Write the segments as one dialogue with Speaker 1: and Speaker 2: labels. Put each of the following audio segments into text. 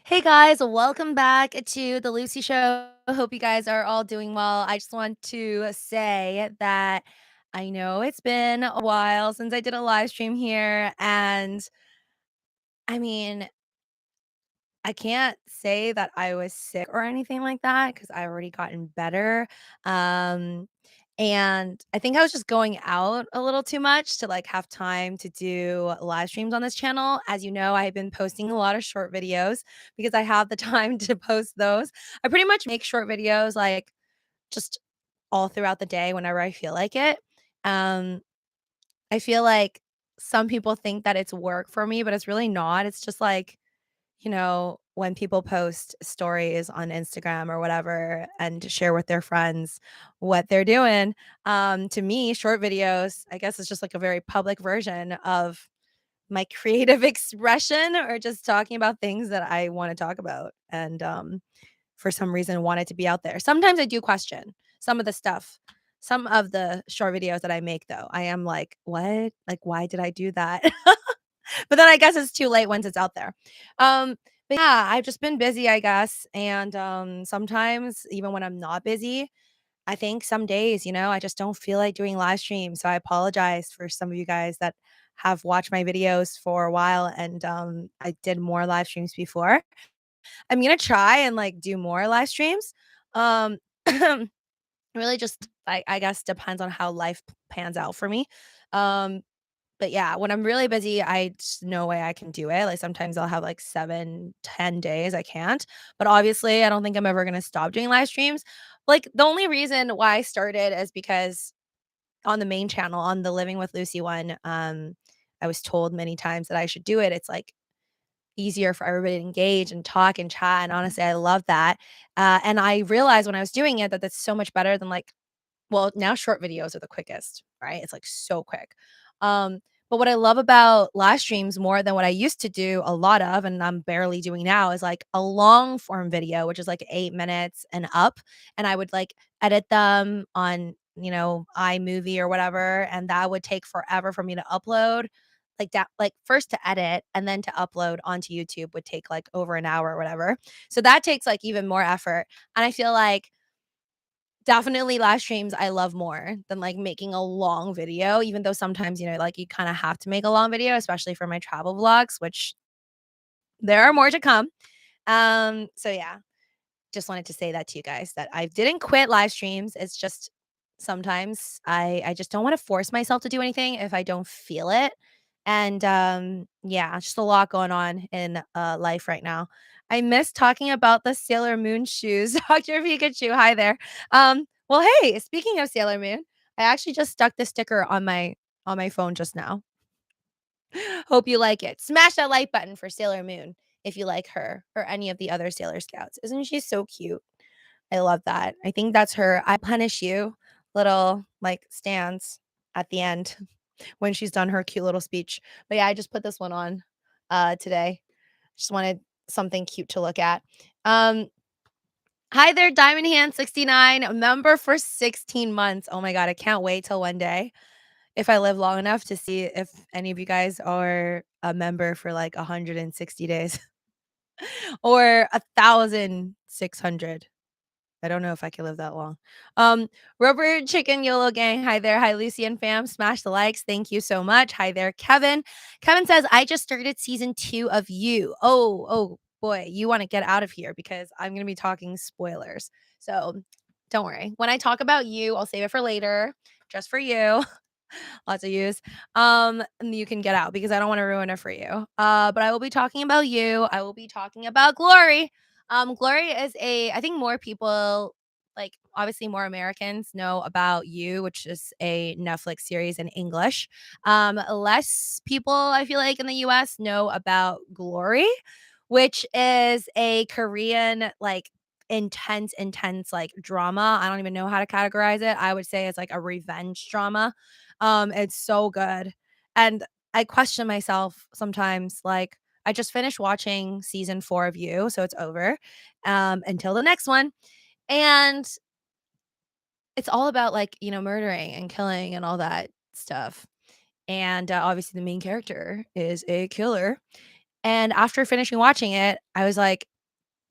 Speaker 1: Hey guys, welcome back to the Lucy Show. I hope you guys are all doing well. I just want to say that I know it's been a while since I did a live stream here, and I mean, I can't say that I was sick or anything like that because I already gotten better. Um, and I think I was just going out a little too much to like have time to do live streams on this channel. As you know, I've been posting a lot of short videos because I have the time to post those. I pretty much make short videos like just all throughout the day whenever I feel like it. Um, I feel like some people think that it's work for me, but it's really not. It's just like when people post stories on Instagram or whatever and share with their friends what they're doing, to me, short videos, I guess it's just like a very public version of my creative expression or just talking about things that I want to talk about. And for some reason, want it to be out there. Sometimes I do question some of the stuff. Some of the short videos that I make, though, I am like, what? Like, why did I do that? But then I guess it's too late once it's out there. Um, but yeah, I've just been busy, I guess, and, sometimes even when I'm not busy, I think some days, I just don't feel like doing live streams, so I apologize for some of you guys that have watched my videos for a while, and, I did more live streams before. I'm gonna try and, like, do more live streams. Um, really just, I guess, depends on how life pans out for me. Um but yeah, when I'm really busy, I just no way I can do it. Like sometimes I'll have like 7, 10 days I can't. But obviously, I don't think I'm ever gonna stop doing live streams. Like the only reason why I started is because on the main channel, on the Living with Lucy one, I was told many times that I should do it. It's like easier for everybody to engage and talk and chat. And honestly, I love that. And I realized when I was doing it that that's so much better than like now short videos are the quickest, right? It's, like, so quick. Um, but what I love about live streams more than what I used to do a lot of, and I'm barely doing now, is, like, a long form video, which is, like, 8 minutes and up, and I would, like, edit them on, iMovie or whatever, and that would take forever for me to upload. Like, first to edit and then to upload onto YouTube would take, like, over an hour or whatever. So that takes, like, even more effort, and I feel like definitely live streams I love more than, like, making a long video, even though sometimes, like, you kinda have to make a long video, especially for my travel vlogs, which there are more to come. So yeah, just wanted to say that to you guys that I didn't quit live streams, it's just sometimes I just don't wanna force myself to do anything if I don't feel it, and, yeah, just a lot going on in, life right now. I miss talking about the Sailor Moon shoes, Doctor Pikachu, hi there. Well, hey, speaking of Sailor Moon, I actually just stuck the sticker on my phone just now. Hope you like it. Smash that like button for Sailor Moon if you like her or any of the other Sailor Scouts. Isn't she so cute? I love that. I think that's her "I punish you" little, like, stands at the end when she's done her cute little speech. But yeah, I just put this one on, today. Just wanted something cute to look at. Um, Hi there, Diamond Hand 69, a member for 16 months. Oh my god, I can't wait till one day, if I live long enough, to see if any of you guys are a member for, like, 160 days or 1,600. I don't know if I can live that long. Rubber Chicken YOLO Gang, hi there. Hi, Lucy and fam. Smash the likes. Thank you so much. Hi there, Kevin. Kevin says, I just started season 2 of You. Oh boy, you want to get out of here because I'm going to be talking spoilers. So don't worry. When I talk about You, I'll save it for later, just for you. Lots of use. And you can get out because I don't want to ruin it for you. But I will be talking about You. I will be talking about Glory. Glory is I think more people, like, obviously more Americans know about You, which is a Netflix series in English. Less people, I feel like, in the US know about Glory, which is a Korean, like, intense, like, drama. I don't even know how to categorize it. I would say it's like a revenge drama. It's so good. And I question myself sometimes, like, I just finished watching season 4 of You, so it's over, until the next one, and it's all about, like, murdering and killing and all that stuff, and, obviously, the main character is a killer, and after finishing watching it, I was like,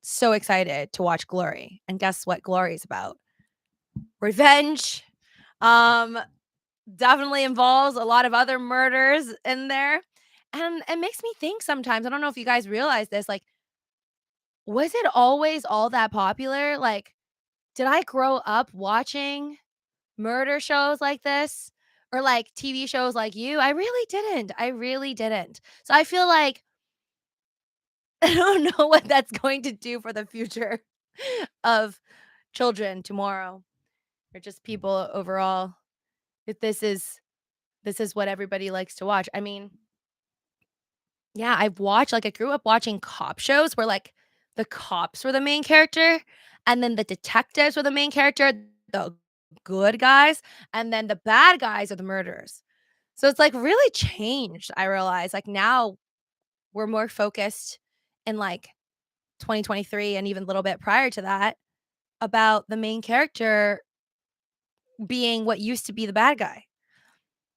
Speaker 1: so excited to watch Glory. And guess what Glory is about? Revenge. Um, Definitely involves a lot of other murders in there. And it makes me think sometimes, I don't know if you guys realize this, like, was it always all that popular? Like, did I grow up watching murder shows like this or like TV shows like You? I really didn't. I really didn't. So I feel like I don't know what that's going to do for the future of children tomorrow or just people overall. If this is what everybody likes to watch. I mean, yeah, I grew up watching cop shows where like the cops were the main character and then the detectives were the main character, the good guys, and then the bad guys are the murderers. So it's like really changed, I realize. Like now we're more focused in like 2023 and even a little bit prior to that about the main character being what used to be the bad guy.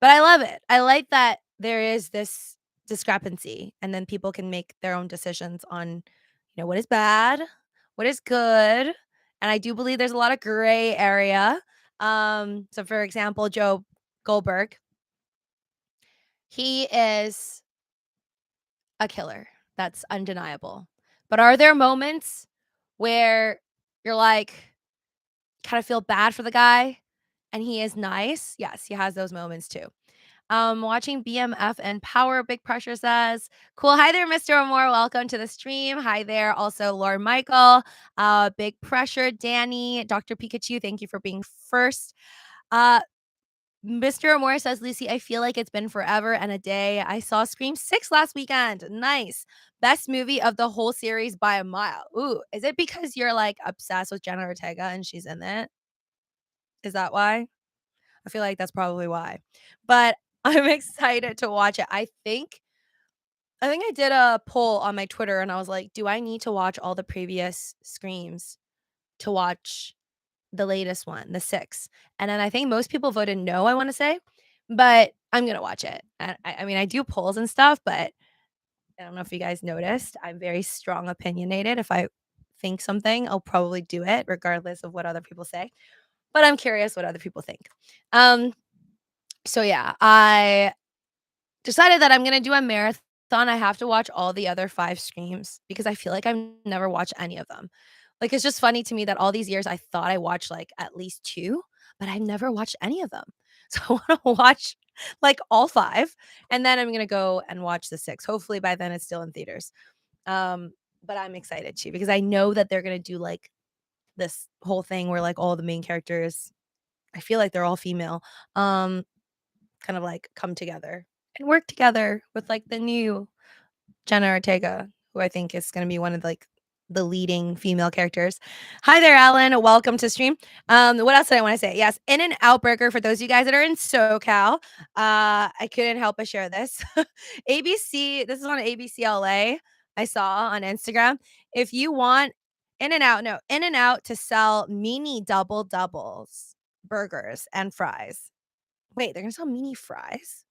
Speaker 1: But I love it. I like that there is this discrepancy and then people can make their own decisions on, what is bad, what is good, and I do believe there's a lot of gray area. So for example, Joe Goldberg, he is a killer. That's undeniable. But are there moments where you're like kind of feel bad for the guy and he is nice? Yes, he has those moments too. Watching BMF and Power, Big Pressure says, cool. Hi there, Mr. Amore. Welcome to the stream. Hi there. Also, Lord Michael, Big Pressure, Danny, Dr. Pikachu. Thank you for being first. Uh, Mr. Amore says, Lucy, I feel like it's been forever and a day. I saw Scream 6 last weekend. Nice. Best movie of the whole series by a mile. Ooh, is it because you're like obsessed with Jenna Ortega and she's in it? Is that why? I feel like that's probably why. But I'm excited to watch it. I think I did a poll on my Twitter and I was like, do I need to watch all the previous Screams to watch the latest one, the 6? And then I think most people voted no, I wanna say, but I'm gonna watch it. I mean, I do polls and stuff, but I don't know if you guys noticed, I'm very strong opinionated. If I think something, I'll probably do it regardless of what other people say, but I'm curious what other people think. Um, so yeah, I decided that I'm gonna do a marathon. I have to watch all the other 5 Screams because I feel like I've never watched any of them. Like, it's just funny to me that all these years I thought I watched, like, at least 2, but I've never watched any of them. So I wanna watch, like, all 5, and then I'm gonna go and watch the 6. Hopefully, by then, it's still in theaters. Um, but I'm excited too because I know that they're gonna do, like, this whole thing where, like, all the main characters I feel like they're all female, um, kind of, like, come together and work together with, like, the new Jenna Ortega, who I think is gonna be one of, like, the leading female characters. Hi there, Alan. Welcome to stream. What else did I wanna say? Yes, In-N-Out Burger for those of you guys that are in SoCal. I couldn't help but share this. ABC this is on ABC LA, I saw on Instagram. If you want In-N-Out to sell mini double doubles, burgers, and fries. Wait, they're gonna sell mini fries?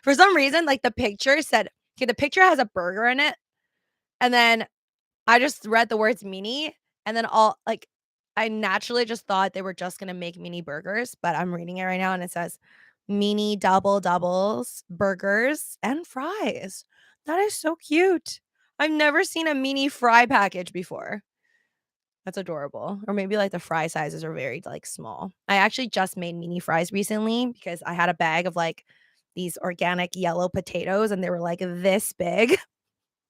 Speaker 1: For some reason, like, the picture said okay, the picture has a burger in it, and then I just read the words "mini," and then I naturally just thought they were just gonna make mini burgers, but I'm reading it right now, and it says, "Mini double doubles, burgers, and fries." That is so cute. I've never seen a mini fry package before. That's adorable. Or maybe, like, the fry sizes are very, like, small. I actually just made mini fries recently because I had a bag of, like, these organic yellow potatoes, and they were, like, this big,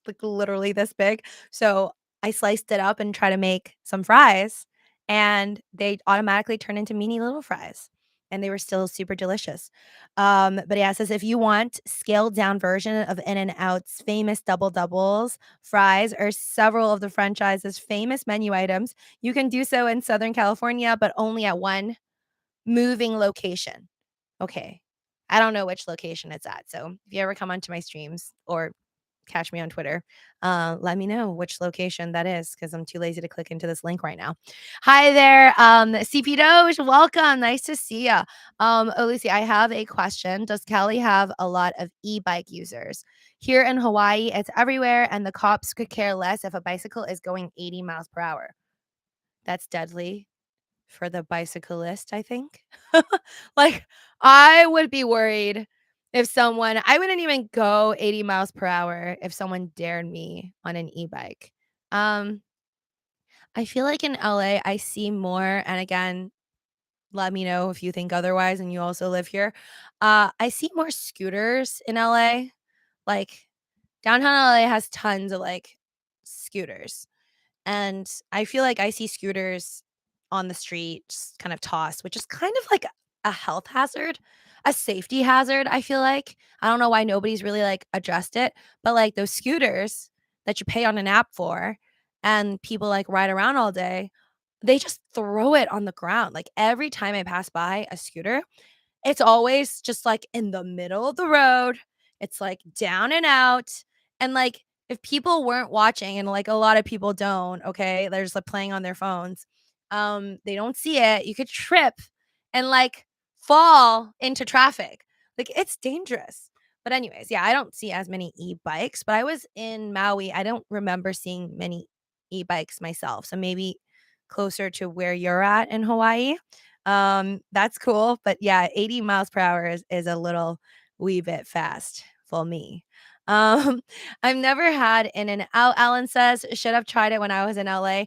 Speaker 1: like, literally this big. So, I sliced it up and try to make some fries, and they automatically turned into mini little fries, and they were still super delicious. But yeah, it says, "If you want scaled down version of In-N-Out's famous double doubles, fries, or several of the franchise's famous menu items, you can do so in Southern California, but only at one moving location." Okay. I don't know which location it's at, so if you ever come onto my streams or catch me on Twitter. Let me know which location that is because I'm too lazy to click into this link right now. Hi there, CP Doge. Welcome. Nice to see ya. Oh, Lucy, I have a question. Does Cali have a lot of e-bike users? Here in Hawaii, it's everywhere, and the cops could care less if a bicycle is going 80 miles per hour. That's deadly for the bicyclist, I think. Like, I would be worried if someone I wouldn't even go 80 miles per hour if someone dared me on an e-bike. Um, I feel like in LA, I see more, and again, let me know if you think otherwise and you also live here. I see more scooters in LA. Like, downtown LA has tons of, like, scooters. And I feel like I see scooters on the street just kind of tossed, which is kind of like a health hazard, a safety hazard, I feel like. I don't know why nobody's really like addressed it, but like those scooters that you pay on an app for and people like ride around all day, they just throw it on the ground. Like every time I pass by a scooter, it's always just, like, in the middle of the road. It's, like, down and out, and, like, if people weren't watching, and, like, a lot of people don't, okay? They're just, like, playing on their phones. They don't see it. You could trip and, like, fall into traffic. Like, it's dangerous. But anyways, yeah, I don't see as many e-bikes, but I was in Maui. I don't remember seeing many e-bikes myself, so maybe closer to where you're at in Hawaii. That's cool, but yeah, 80 miles per hour is a little wee bit fast for me. Um, I've never had In and Out, Alan says. Should have tried it when I was in LA.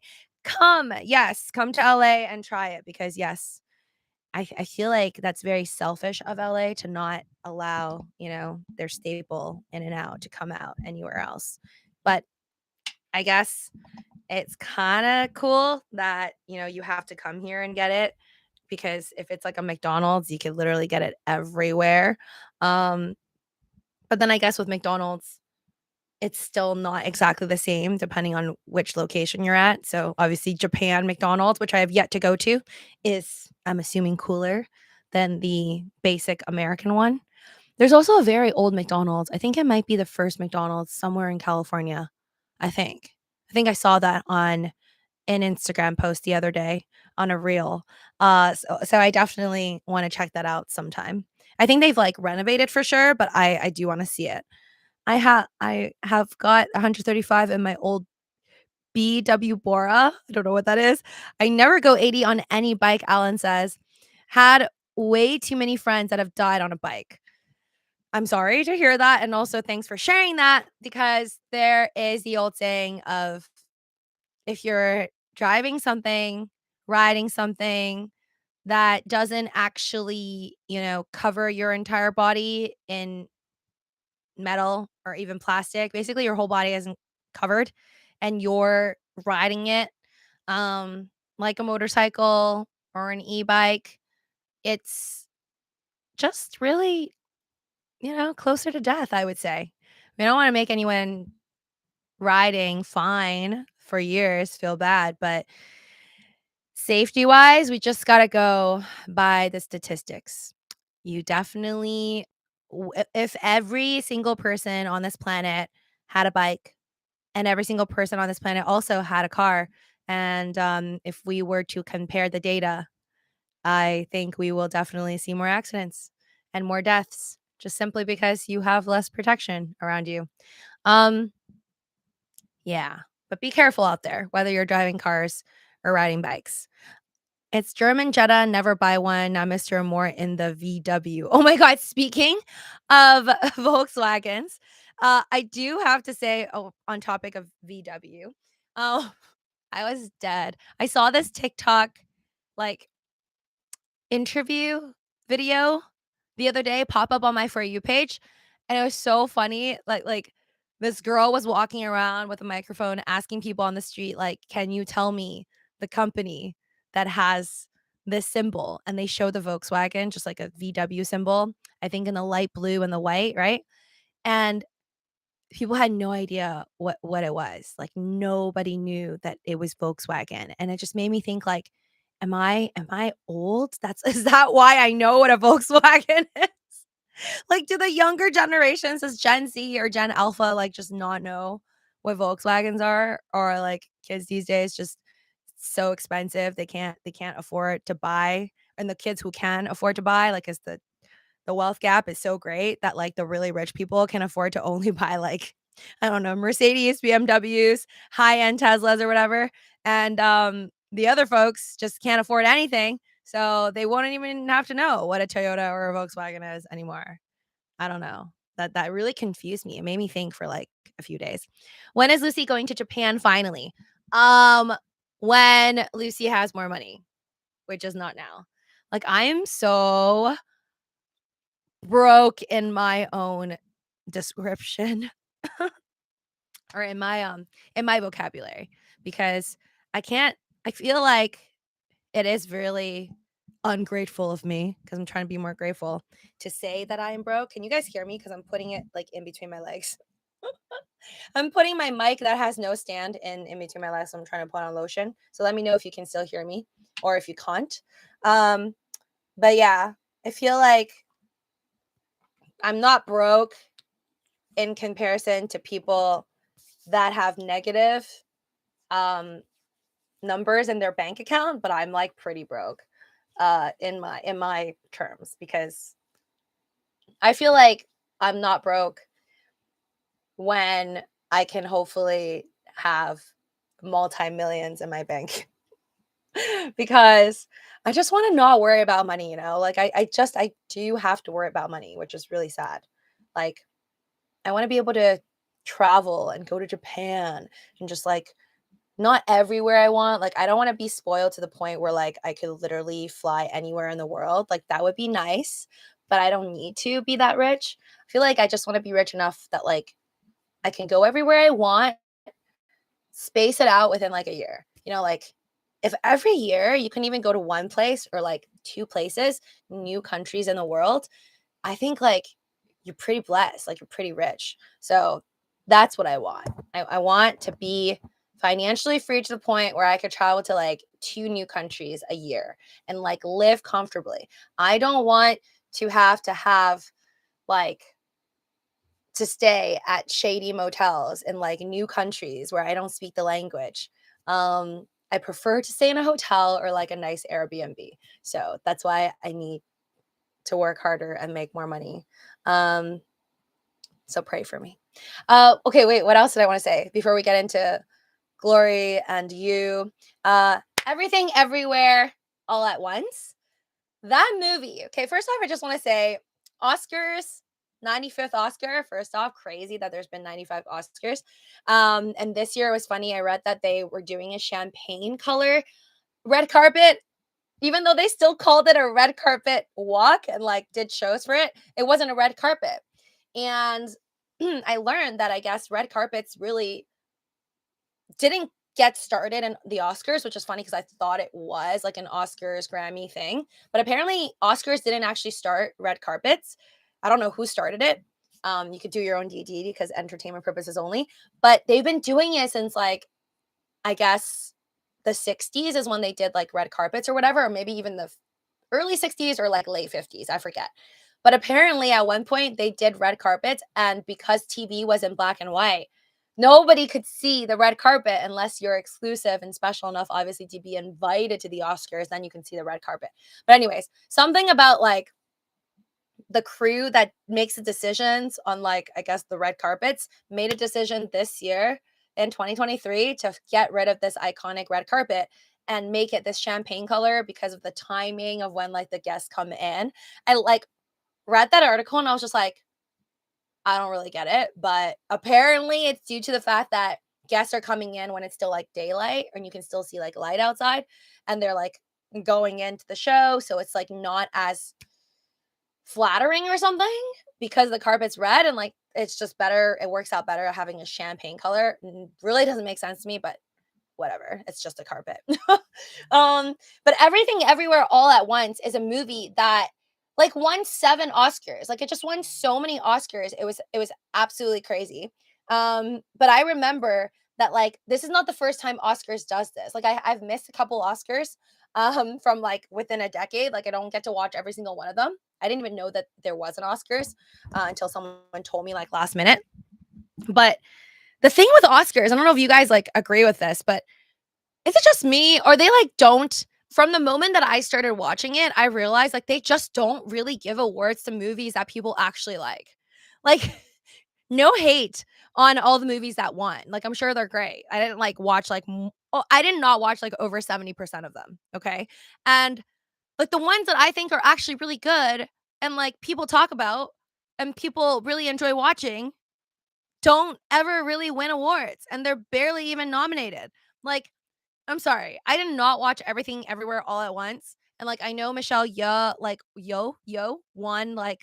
Speaker 1: Yes, come to LA and try it because yes, I feel like that's very selfish of LA to not allow, their staple In and Out to come out anywhere else. But I guess it's kinda cool that, you have to come here and get it because if it's like a McDonald's, you could literally get it everywhere. Um, but then I guess with McDonald's, it's still not exactly the same depending on which location you're at. So obviously Japan McDonald's, which I have yet to go to, is I'm assuming cooler than the basic American one. There's also a very old McDonald's. I think it might be the first McDonald's somewhere in California. I think. I think I saw that on an Instagram post the other day on a reel. So I definitely wanna check that out sometime. I think they've, like, renovated for sure, but I do wanna see it. I have got 135 in my old BW Bora. I don't know what that is. I never go 80 on any bike, Alan says. Had way too many friends that have died on a bike. I'm sorry to hear that, and also thanks for sharing that because there is the old saying of if you're driving something, riding something that doesn't actually, cover your entire body in metal or even plastic, basically your whole body isn't covered and you're riding it like a motorcycle or an e-bike, it's just really, closer to death, I would say. We don't want to make anyone riding fine for years feel bad, but safety wise, we just got to go by the statistics. You definitely, if every single person on this planet had a bike and every single person on this planet also had a car, and if we were to compare the data, I think we will definitely see more accidents and more deaths just simply because you have less protection around you. Um, yeah, but be careful out there, whether you're driving cars or riding bikes. It's German Jetta, never buy one. Now Mr. Moore in the VW. Oh my god, speaking of Volkswagens, I do have to say, on topic of VW, oh, I was dead. I saw this TikTok, like, interview video the other day pop up on my For You page, and it was so funny, this girl was walking around with a microphone asking people on the street, like, "Can you tell me the company that has this symbol?" And they show the Volkswagen, just like a VW symbol, I think in the light blue and the white, right? And people had no idea what it was, like, nobody knew that it was Volkswagen, and it just made me think, like, am I old? Is that why I know what a Volkswagen is? Like, do the younger generations, as Gen Z or Gen Alpha, like, just not know what Volkswagens are? Or, like, kids these days just so expensive, they can't afford to buy, and the kids who can afford to buy, like, 'cause the wealth gap is so great that, like, the really rich people can afford to only buy, like, I don't know, Mercedes, BMWs, high-end Teslas or whatever, and, the other folks just can't afford anything, so they won't even have to know what a Toyota or a Volkswagen is anymore. I don't know. That really confused me. It made me think for, like, a few days. When is Lucy going to Japan finally? Um, when Lucy has more money, which is not now. Like, I am so broke in my own description or in my vocabulary because I can't I feel like it is really ungrateful of me because I'm trying to be more grateful to say that I am broke. Can you guys hear me? Because I'm putting it like in between my legs. I'm putting my mic that has no stand in between my legs. So I'm trying to put on lotion. So let me know if you can still hear me or if you can't. Um, but yeah, I feel like I'm not broke in comparison to people that have negative um numbers in their bank account, but I'm like pretty broke in my terms because I feel like I'm not broke when I can hopefully have multi-millions in my bank because I just want to not worry about money, Like I do have to worry about money, which is really sad. Like I want to be able to travel and go to Japan and just like not everywhere I want. Like I don't want to be spoiled to the point where like I could literally fly anywhere in the world. Like that would be nice, but I don't need to be that rich. I feel like I just want to be rich enough that like I can go everywhere I want, space it out within like a year. Like if every year you can even go to one place or like two places, new countries in the world, I think like you're pretty blessed, like you're pretty rich. So that's what I want. I want to be financially free to the point where I could travel to like two new countries a year and like live comfortably. I don't want to have like to stay at shady motels in like new countries where I don't speak the language. I prefer to stay in a hotel or like a nice Airbnb. So that's why I need to work harder and make more money. Um, so pray for me. Okay, wait, what else did I want to say before we get into Glory and you? Everything Everywhere All at Once. That movie. Okay, first off, I just want to say Oscars, 95th Oscar. First off, crazy that there's been 95 Oscars. And this year it was funny. I read that they were doing a champagne color red carpet, even though they still called it a red carpet walk and like did shows for it. It wasn't a red carpet. And I learned that I guess red carpets really didn't get started in the Oscars, which is funny because I thought it was like an Oscars Grammy thing. But apparently, Oscars didn't actually start red carpets. I don't know who started it. You could do your own DD because entertainment purposes only. But they've been doing it since like I guess the 60s is when they did like red carpets or whatever, or maybe even the early 60s or like late 50s. I forget. But apparently, at one point, they did red carpets. And because TV was in black and white, nobody could see the red carpet unless you're exclusive and special enough, obviously, to be invited to the Oscars. Then you can see the red carpet. But, anyways, something about like the crew that makes the decisions on like I guess the red carpets made a decision this year in 2023 to get rid of this iconic red carpet and make it this champagne color because of the timing of when like the guests come in. I like read that article and I was just like, I don't really get it, but apparently it's due to the fact that guests are coming in when it's still like daylight and you can still see like light outside and they're like going into the show, so it's like not as flattering or something because the carpet's red and like it's just better, it works out better having a champagne color. Really doesn't make sense to me, but whatever. It's just a carpet. But Everything Everywhere All at Once is a movie that like won 7 Oscars. Like it just won so many Oscars. It was absolutely crazy. But I remember that like this is not the first time Oscars does this. Like I've missed a couple Oscars from like within a decade. Like I don't get to watch every single one of them. I didn't even know that there was an Oscars until someone told me like last minute. But the thing with Oscars, I don't know if you guys like agree with this, but is it just me or they like don't from the moment that I started watching it, I realized like they just don't really give awards to movies that people actually like. Like no hate on all the movies that won. Like I'm sure they're great. I didn't like watch like I did not watch like over 70% of them, okay? And like the ones that I think are actually really good and like people talk about and people really enjoy watching don't ever really win awards and they're barely even nominated. Like I'm sorry. I did not watch Everything Everywhere All at Once. And like I know Michelle Yeoh like Yo won like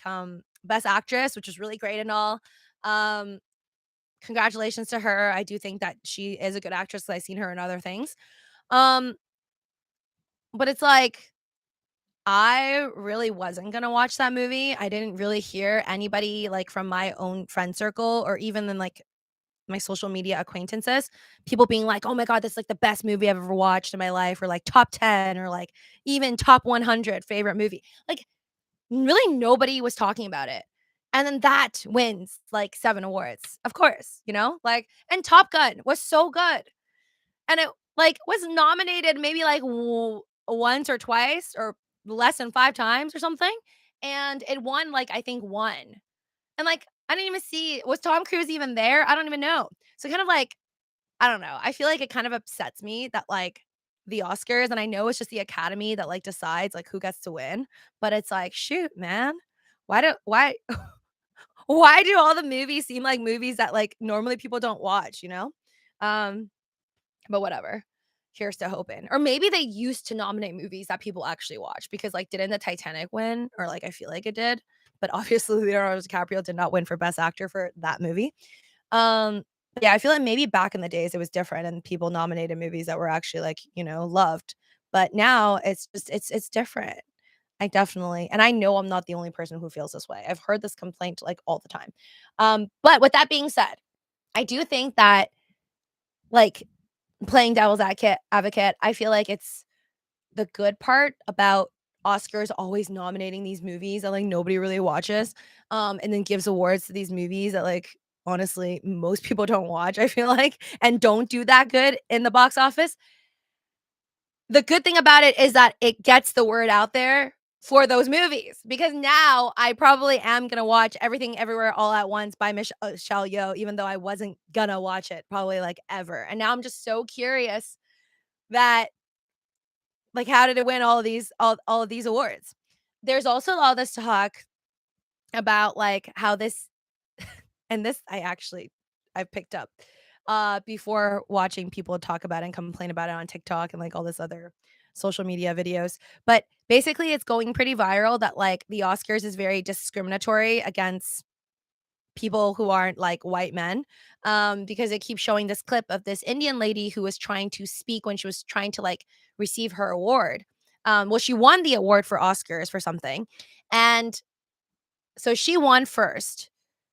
Speaker 1: best actress, which is really great and all. Um Congratulations to her. I do think that she is a good actress. I've seen her in other things. Um but it's like I really wasn't gonna watch that movie. I didn't really hear anybody like from my own friend circle or even in like my social media acquaintances, people being like, "Oh my god, this is like the best movie I've ever watched in my life," or like top 10 or like even top 100 favorite movie. Like really nobody was talking about it. And then that wins like 7 awards. Of course, you know? Like and Top Gun was so good. And it like was nominated maybe like once or twice or less than 5 times or something. And it won like I think 1. And, like, I didn't even see was Tom Cruise even there? I don't even know. So kind of like, I don't know. I feel like it kind of upsets me that, like, the Oscars and I know it's just the Academy that, like, decides, like, who gets to win, but it's like, "Shoot, man. Why why do all the movies seem like movies that, like, normally people don't watch," you know? Um, but whatever. Here's to hoping. Or maybe they used to nominate movies that people actually watch because, like, didn't the Titanic win? Or, like, I feel like it did, but obviously Leonardo DiCaprio did not win for best actor for that movie. Yeah, I feel like maybe back in the days it was different and people nominated movies that were actually, like, loved, but now it's just it's different. I definitely and I know I'm not the only person who feels this way. I've heard this complaint, like, all the time. But with that being said, I do think that, like, playing devil's advocate, I feel like it's the good part about Oscars always nominating these movies that, like, nobody really watches, and then gives awards to these movies that, like, honestly, most people don't watch, I feel like, and don't do that good in the box office. The good thing about it is that it gets the word out there for those movies, because now I probably am gonna watch Everything Everywhere All at Once by Michelle Yeoh, even though I wasn't gonna watch it probably, like, ever, and now I'm just so curious that like, how did it win all of these awards? There's also all this talk about, like, how this and this I've picked up, before watching people talk about it and complain about it on TikTok and, like, all this other social media videos, but basically, it's going pretty viral that, like, the Oscars is very discriminatory against people who aren't like white men because it keeps showing this clip of this Indian lady who was trying to speak when she was trying to like receive her award. Well, she won the award for Oscars for something. And so she won first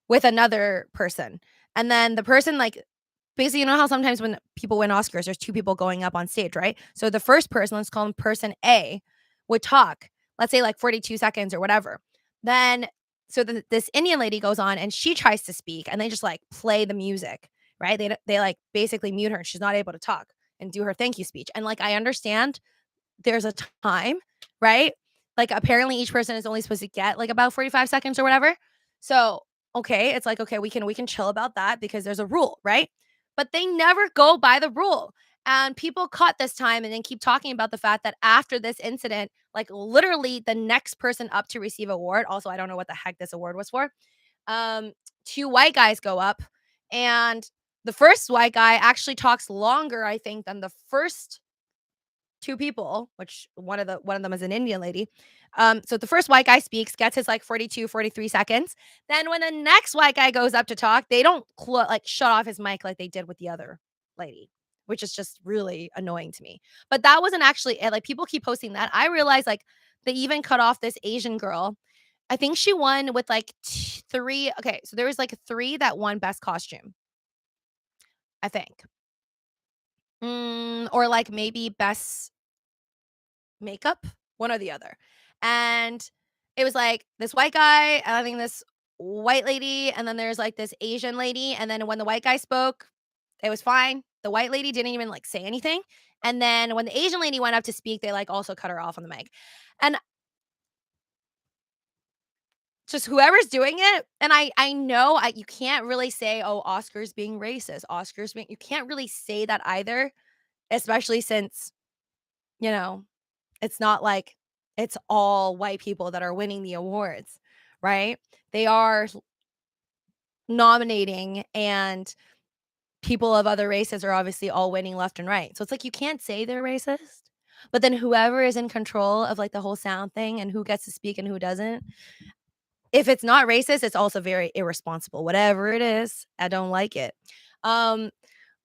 Speaker 1: with another person. And then the person like basically, you know how sometimes when people win Oscars, there's 2 people going up on stage, right? So the first person, let's call him person A, would talk, let's say like 42 seconds or whatever. Then this Indian lady goes on and she tries to speak and they just like play the music, right? They like basically mute her and she's not able to talk and do her thank you speech. And like I understand there's a time, right? Like, apparently each person is only supposed to get, like, about 45 seconds or whatever. So, okay, it's like, okay, we can chill about that because there's a rule, right? But they never go by the rule. And people caught this time and then keep talking about the fact that after this incident, like, literally the next person up to receive award also, I don't know what the heck this award was for, um, 2 white guys go up, and the first white guy actually talks longer, I think, than the first 2 people, which one of them is an Indian lady. So the first white guy speaks, gets his like 42, 43 seconds. Then when the next white guy goes up to talk, they don't like shut off his mic like they did with the other lady, which is just really annoying to me. But that wasn't actually it. Like people keep posting that. I realized like they even cut off this Asian girl. I think she won with like 3. Okay, so there was like 3 that won best costume, I think. Or like maybe best makeup, one or the other. And It was, like, this white guy, and I think this white lady, and then there's, like, this Asian lady, and then when the white guy spoke, it was fine. The white lady didn't even, like, say anything, and then when the Asian lady went up to speak, they, like, also cut her off on the mic. And just whoever's doing it, and I know you can't really say, "Oh, Oscars being racist, Oscars being," you can't really say that either, especially since, you know, it's not like it's all white people that are winning the awards, right? They are nominating, and people of other races are obviously all winning left and right. So it's like you can't say they're racist, but then whoever is in control of, like, the whole sound thing and who gets to speak and who doesn't, if it's not racist, it's also very irresponsible. Whatever it is, I don't like it. Um,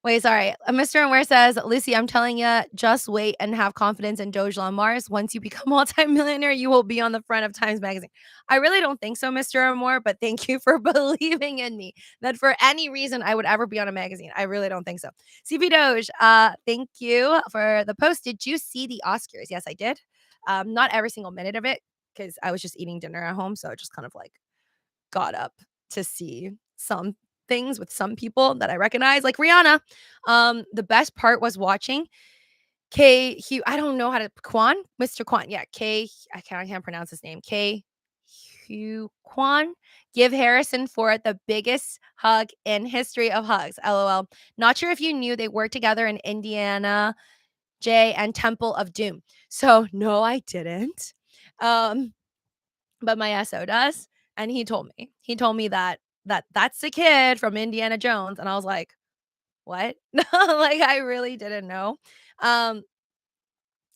Speaker 1: Wait, sorry. Mr. Unware says, "Lucy, I'm telling you, just wait and have confidence in Doge Mars. Once you become multimillionaire, you will be on the front of Times Magazine." I really don't think so, Mr. Unware, but thank you for believing in me that for any reason I would ever be on a magazine. I really don't think so. CP Doge, thank you for the post. Did you see the Oscars? Yes, I did. Not every single minute of it because I was just eating dinner at home, so I just kind of like got up to see some things with some people that I recognize, like Rihanna. The best part was watching I don't know how to Mr. Kwan. Yeah, I can't pronounce his name. Hugh Kwan give Harrison Ford the biggest hug in history of hugs. LOL. Not sure if you knew they worked together in Indiana J and Temple of Doom. So no, I didn't. Um, but my SO does, and he told me. He told me that's the kid from Indiana Jones, and I was like, "What?" Like, I really didn't know. Um,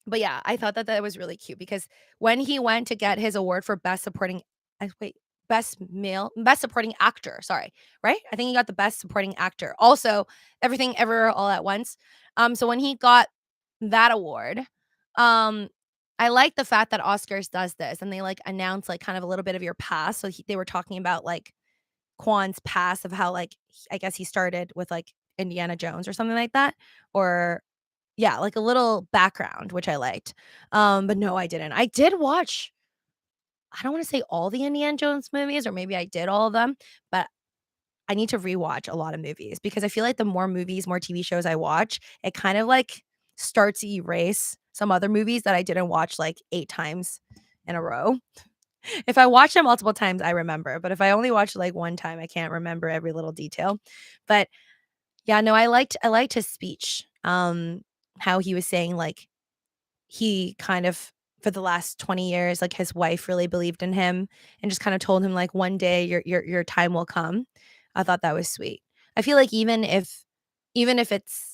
Speaker 1: but yeah, I thought that was really cute because when he went to get his award for wait, best supporting actor, sorry, right? I think he got the best supporting actor. Also, Everything Everywhere All at Once. So when he got that award, um, I like the fact that Oscars does this and they like announce like kind of a little bit of your past. So they were talking about like Kwan's past of how like I guess he started with like Indiana Jones or something like that, or yeah, like a little background, which I liked. But no, I didn't. I did watch, I don't wanna say all the Indiana Jones movies, or maybe I did all of them, but I need to rewatch a lot of movies because I feel like the more movies, more TV shows I watch, it kind of like starts to erase some other movies that I didn't watch like 8 times in a row. If I watch them multiple times, I remember, but if I only watch it like 1 time, I can't remember every little detail. But yeah, no, I liked his speech. How he was saying like he kind of for the last 20 years, like his wife really believed in him and just kind of told him like one day your time will come. I thought that was sweet. I feel like even if it's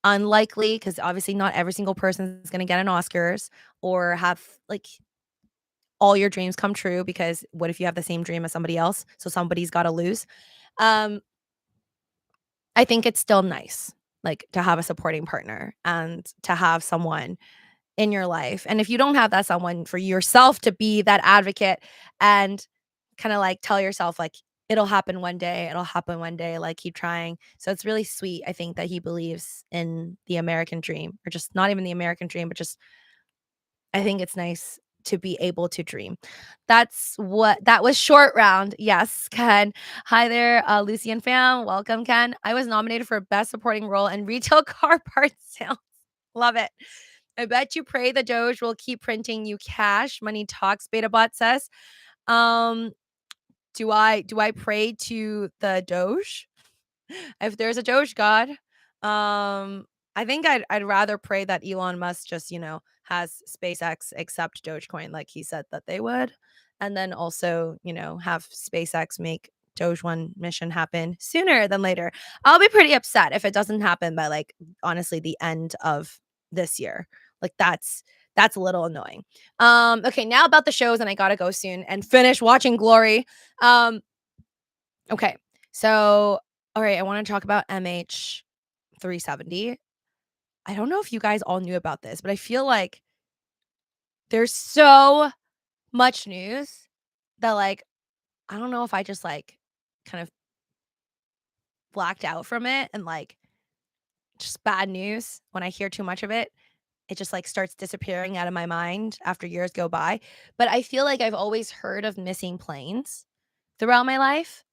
Speaker 1: unlikely, because obviously not every single person is gonna get an Oscars or have like all your dreams come true, because what if you have the same dream as somebody else? So somebody's gotta lose. Um, I think it's still nice, like, to have a supporting partner and to have someone in your life. And if you don't have that someone, for yourself to be that advocate and kinda, like, tell yourself, like, it'll happen one day, like, keep trying. So it's really sweet, I think, that he believes in the American dream, or just not even the American dream, but just I think it's nice to be able to dream. That was short round. Yes, Ken. Hi there, Lucy and fam. Welcome, Ken. I was nominated for best supporting role in retail car parts sales. Love it. I bet you pray the Doge will keep printing you cash. Money talks, BetaBot says. Um, do I pray to the Doge? If there's a Doge god, I think I'd rather pray that Elon Musk just, has SpaceX accept Dogecoin like he said that they would, and then also, have SpaceX make Doge One mission happen sooner than later. I'll be pretty upset if it doesn't happen by like honestly the end of this year. Like that's a little annoying. Okay, now about the shows, and I gotta go soon and finish watching Glory. Um, okay, so all right, I want to talk about MH370. I don't know if you guys all knew about this, but I feel like there's so much news that like I don't know if I just like kind of blacked out from it and like just bad news when I hear too much of it. it just, like, starts disappearing out of my mind after years go by, but I feel like I've always heard of missing planes throughout my life,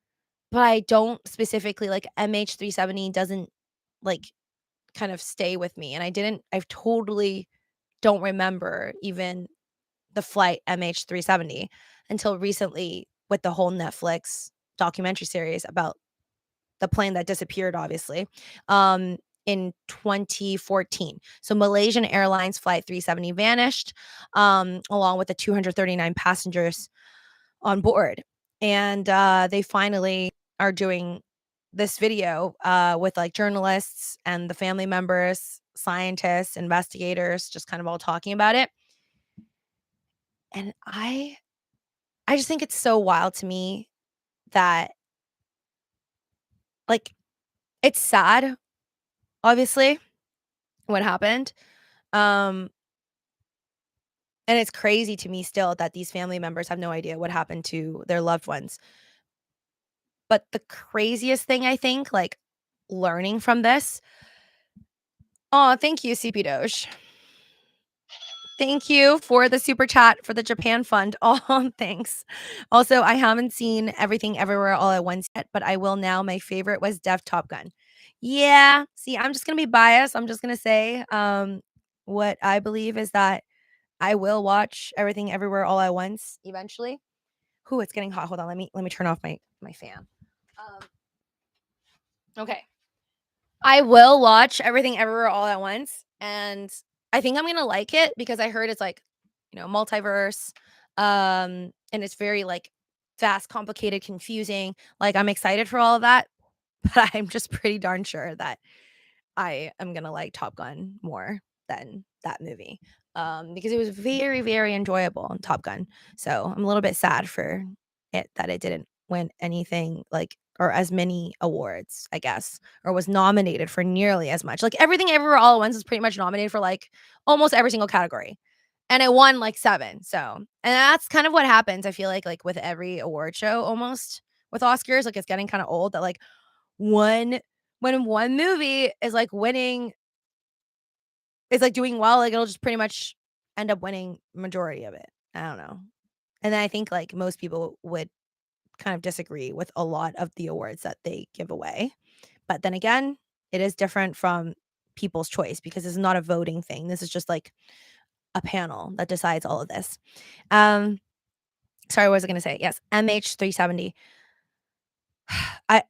Speaker 1: but I don't specifically like, MH370 doesn't, like, kind of stay with me, and I totally don't remember even the flight MH370 until recently with the whole Netflix documentary series about the plane that disappeared, obviously, in 2014. So Malaysian Airlines Flight 370 vanished, along with the 239 passengers on board. And they finally are doing this video with like journalists and the family members, scientists, investigators, just kind of all talking about it. And I just think it's so wild to me that like it's sad, obviously, what happened. Um, and it's crazy to me still that these family members have no idea what happened to their loved ones. But the craziest thing I think, like learning from this. Oh, thank you, CP Doge. Thank you for the super chat for the Japan fund. Oh, thanks. Also, I haven't seen Everything Everywhere All at Once yet, but I will now. My favorite was Def Top Gun. Yeah. See, I'm just gonna be biased. I'm just gonna say, what I believe is that I will watch Everything Everywhere All at Once eventually. Ooh, it's getting hot. Hold on. Let me turn off my fan. Okay. I will watch Everything Everywhere All at Once, and I think I'm gonna like it because I heard it's like, multiverse, and it's very like fast, complicated, confusing. Like I'm excited for all of that, but I'm just pretty darn sure that I am gonna like Top Gun more than that movie, because it was very, very enjoyable in Top Gun. So I'm a little bit sad for it that it didn't win anything like or as many awards, I guess, or was nominated for nearly as much. Like Everything Everywhere All at Once is pretty much nominated for like almost every single category, and it won like 7. So, and that's kind of what happens. I feel like with every award show, almost with Oscars, like it's getting kind of old that like one when one movie is like winning is like doing well, like it'll just pretty much end up winning majority of it. I don't know. And then I think like most people would kind of disagree with a lot of the awards that they give away. But then again, it is different from people's choice because it's not a voting thing. This is just like a panel that decides all of this. Um sorry, what was I going to say? Yes, MH370. I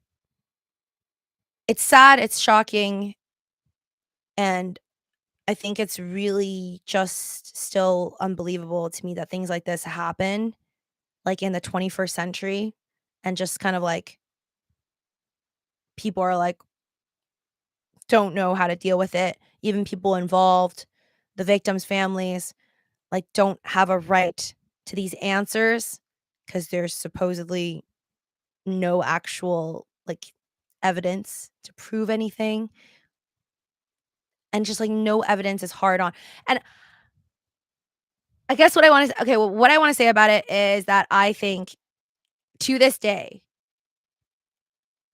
Speaker 1: It's sad, it's shocking, and I think it's really just still unbelievable to me that things like this happen, like, in the 21st century, and just kind of, like, people are, like, don't know how to deal with it. Even people involved, the victims' families, like, don't have a right to these answers because there's supposedly no actual, like, evidence to prove anything, and just, like, no evidence is hard on and I guess what I wanna okay, well, what I wanna say about it is that I think to this day,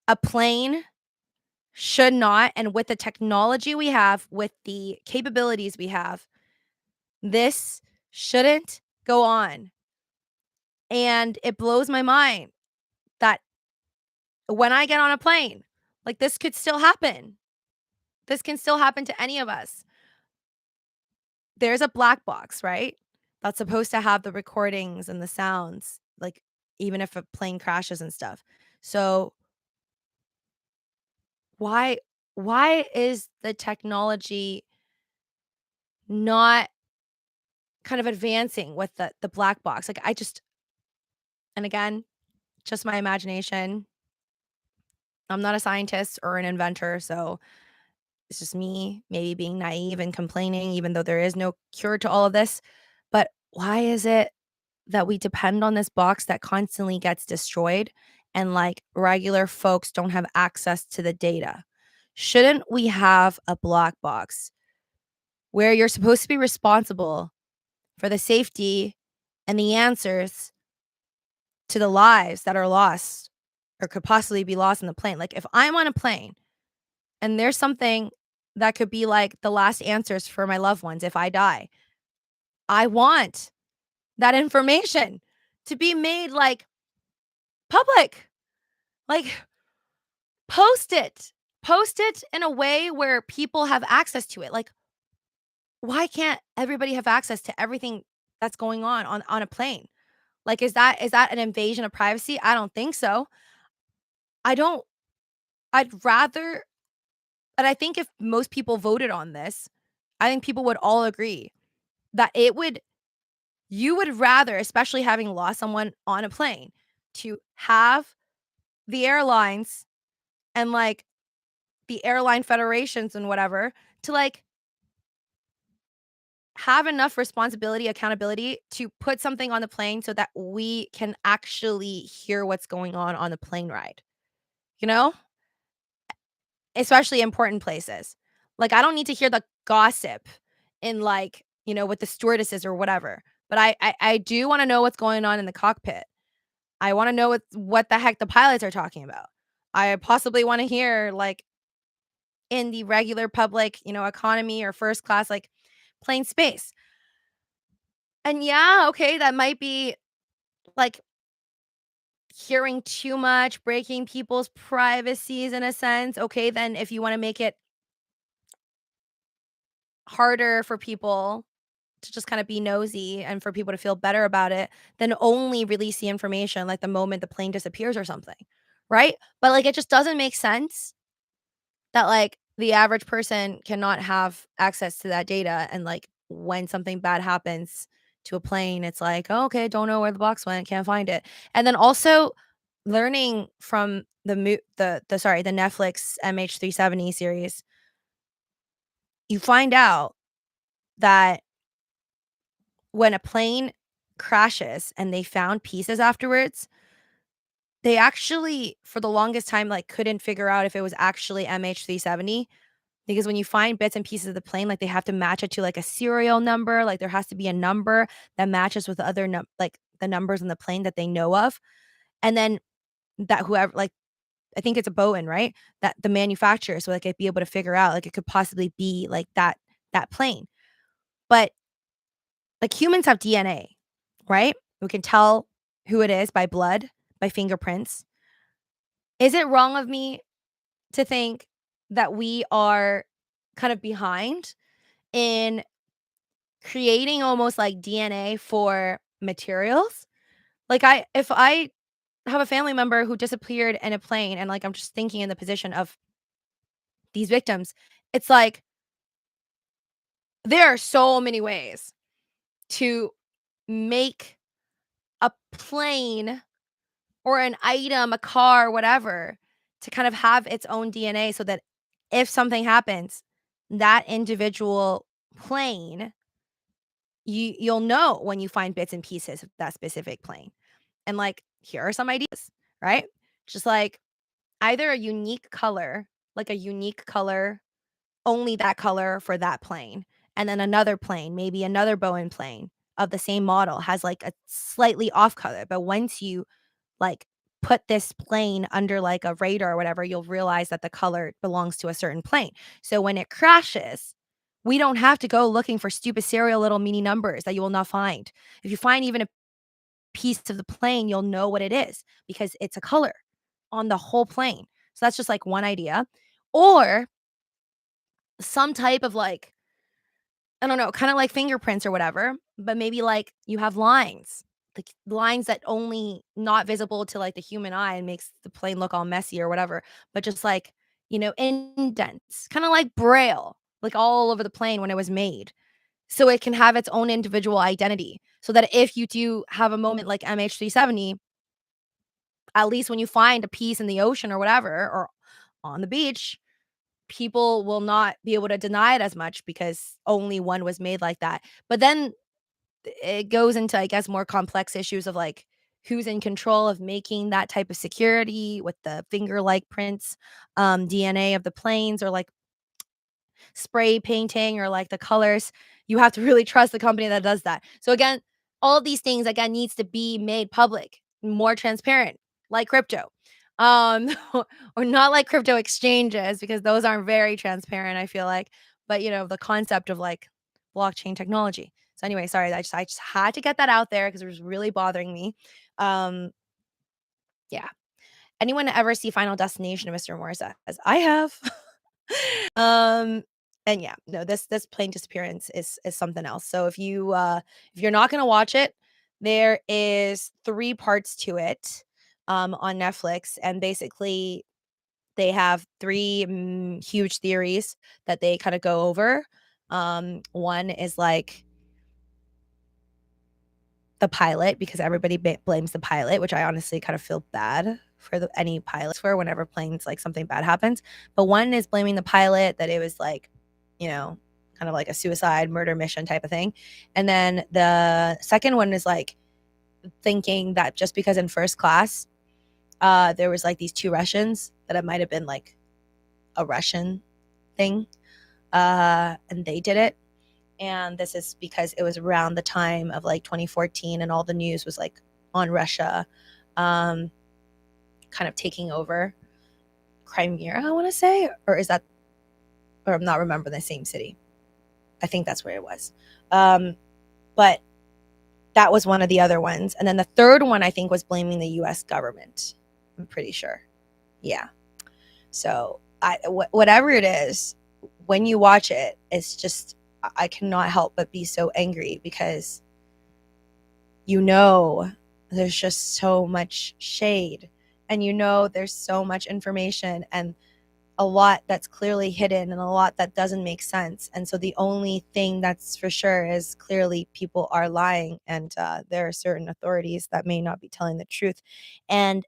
Speaker 1: a plane should not and with the technology we have, with the capabilities we have, this shouldn't go on, and it blows my mind that when I get on a plane, like, this could still happen. This can still happen to any of us. There's a black box, right? That's supposed to have the recordings and the sounds, like, even if a plane crashes and stuff. So Why why is the technology not kind of advancing with the black box? Like, I just and again, just my imagination. I'm not a scientist or an inventor, so it's just me maybe being naive and complaining even though there is no cure to all of this. But why is it that we depend on this box that constantly gets destroyed and, like, regular folks don't have access to the data? Shouldn't we have a black box where you're supposed to be responsible for the safety and the answers to the lives that are lost or could possibly be lost in the plane. Like if I'm on a plane and there's something that could be, like, the last answers for my loved ones if I die. I want that information to be made, like, public. Like, post it. Post it in a way where people have access to it. Like, why can't everybody have access to everything that's going on a plane? Like, is that an invasion of privacy? I don't think so. I don't I'd rather and I think if most people voted on this, I think people would all agree that you would rather, especially having lost someone on a plane, to have the airlines and, like, the airline federations and whatever to, like, have enough responsibility, accountability to put something on the plane so that we can actually hear what's going on the plane ride, you know? Especially important places. Like, I don't need to hear the gossip in, like, with the stewardesses or whatever, but I do wanna know what's going on in the cockpit. I wanna know what the heck the pilots are talking about. I possibly wanna hear, like, in the regular public, economy or first class, like, plane space. And yeah, okay, that might be, like, hearing too much, breaking people's privacies in a sense. Okay, then if you wanna make it harder for people to just kinda be nosy and for people to feel better about it, then only release the information, like, the moment the plane disappears or something, right? But, like, it just doesn't make sense that, like, the average person cannot have access to that data and, like, when something bad happens to a plane, it's like, "Oh, okay, don't know where the box went, can't find it." And then also learning from the Netflix MH370 series, you find out that when a plane crashes and they found pieces afterwards, they actually, for the longest time, like, couldn't figure out if it was actually MH370 because when you find bits and pieces of the plane, like, they have to match it to, like, a serial number, like, there has to be a number that matches with the other like, the numbers in the plane that they know of, and then that whoever like, I think it's a Boeing, right? That the manufacturer, so, like, I'd be able to figure out, like, it could possibly be, like, that plane. But, like, humans have DNA, right? We can tell who it is by blood, by fingerprints. Is it wrong of me to think that we are kind of behind in creating almost like DNA for materials? Like, if I have a family member who disappeared in a plane and, like, I'm just thinking in the position of these victims, it's like there are so many ways to make a plane or an item, a car, whatever, to kind of have its own DNA so that if something happens, that individual plane, you'll know when you find bits and pieces of that specific plane. And, like, here are some ideas, right? Just like either a unique color, like a unique color, only that color for that plane, and then another plane, maybe another Boeing plane of the same model has like a slightly off color, but once you like put this plane under like a radar or whatever, you'll realize that the color belongs to a certain plane. So when it crashes, we don't have to go looking for stupid serial little mini numbers that you will not find. If you find even a piece of the plane, you'll know what it is because it's a color on the whole plane. So that's just like one idea. Or some type of like, I don't know, kind of like fingerprints or whatever, but maybe like you have lines, like lines that only not visible to like the human eye and makes the plane look all messy or whatever, but just like, indents, kind of like braille, like all over the plane when it was made. So it can have its own individual identity. So that if you do have a moment like MH370, at least when you find a piece in the ocean or whatever, or on the beach, people will not be able to deny it as much because only one was made like that. But then it goes into, I guess, more complex issues of like who's in control of making that type of security with the finger-like prints, DNA of the planes, or like spray painting or like the colors. You have to really trust the company that does that. So again, all of these things again needs to be made public, more transparent, like crypto. Um, or not like crypto exchanges because those aren't very transparent, I feel like, but, the concept of, like, blockchain technology. So anyway, sorry, I just had to get that out there because it was really bothering me. Um, yeah. Anyone ever see Final Destination, Mr. Morris says, I have. Um, and yeah, no, this plane disappearance is something else. So if you're not gonna watch it, there is 3 parts to it, on Netflix, and basically they have 3, huge theories that they kinda go over. One is, like, the pilot because everybody blames the pilot, which I honestly kind of feel bad for any pilots for whenever planes like something bad happens. But one is blaming the pilot that it was like, you know, kind of like a suicide murder mission type of thing. And then the second one is like thinking that just because in first class, there was like these 2 Russians that it might have been like a Russian thing, and they did it. And this is because it was around the time of like 2014 and all the news was like on Russia, um, kind of taking over Crimea, I want to say, or is that, or I'm not remembering the same city. I think that's where it was. But that was one of the other ones. And then the third one, I think, was blaming the US government. I'm pretty sure. Yeah. So whatever it is, when you watch it, it's just, I cannot help but be so angry because there's just so much shade and there's so much information and a lot that's clearly hidden and a lot that doesn't make sense. And so the only thing that's for sure is clearly people are lying and there are certain authorities that may not be telling the truth. And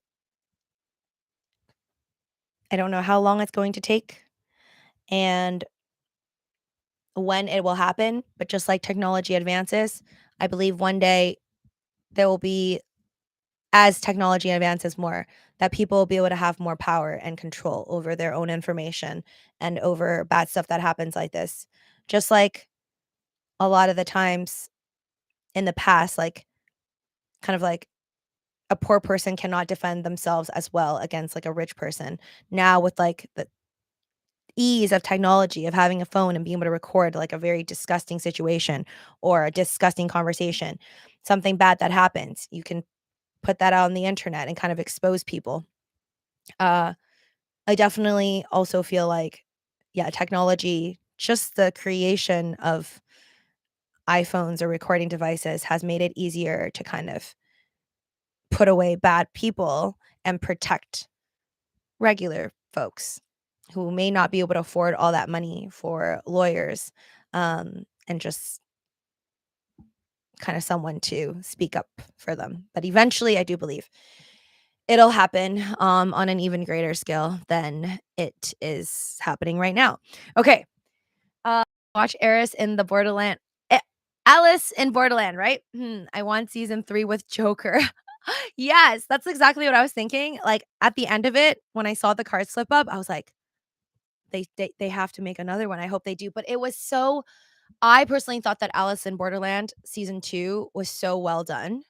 Speaker 1: I don't know how long it's going to take and when it will happen, but just like technology advances, I believe one day there will be, as technology advances more, that people will be able to have more power and control over their own information and over bad stuff that happens like this. Just like a lot of the times in the past, like kind of like a poor person cannot defend themselves as well against like a rich person. Now with like the ease of technology of having a phone and being able to record like a very disgusting situation or a disgusting conversation, something bad that happens, you can put that out on the internet and kind of expose people. Uh, I definitely also feel like, yeah, technology, just the creation of iPhones or recording devices has made it easier to kind of put away bad people and protect regular folks who may not be able to afford all that money for lawyers, and just kind of someone to speak up for them. But eventually, I do believe it'll happen, on an even greater scale than it is happening right now. Okay, watch eh, Alice in Borderland, right? I want season 3 with Joker. Yes, that's exactly what I was thinking. Like, at the end of it, when I saw the cards slip up, I was like, "They have to make another one. I hope they do." But it was so I personally thought that Alice in Borderland season 2 was so well done.